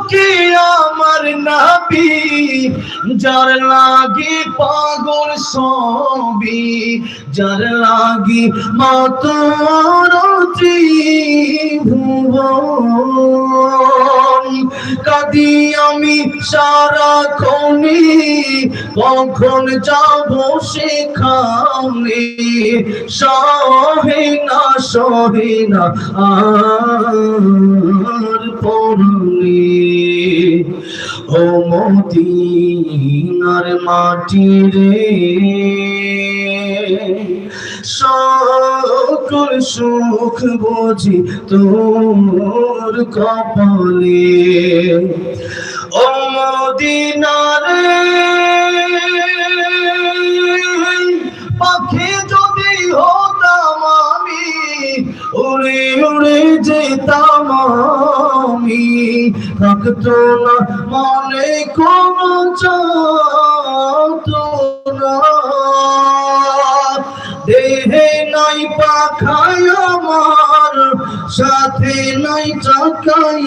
কি আমার নবী যার লাগি পাগল সবই যার লাগি মাতর ত্রিভুবন কাঁদি আমি সারাক্ষণই কখন যাব সেখানে সহে না আর পরনে ও মদিনার মাটি রে সকল সুখ বুঝি তোর কপালে ও মদিনার পাখি যদি হতাম আমি উড়ে উড়ে যেতাম আমি থাকতো না মনে কোনো যাতনা দেহে নাই পাখায় আমার সাথে নাই চাকায়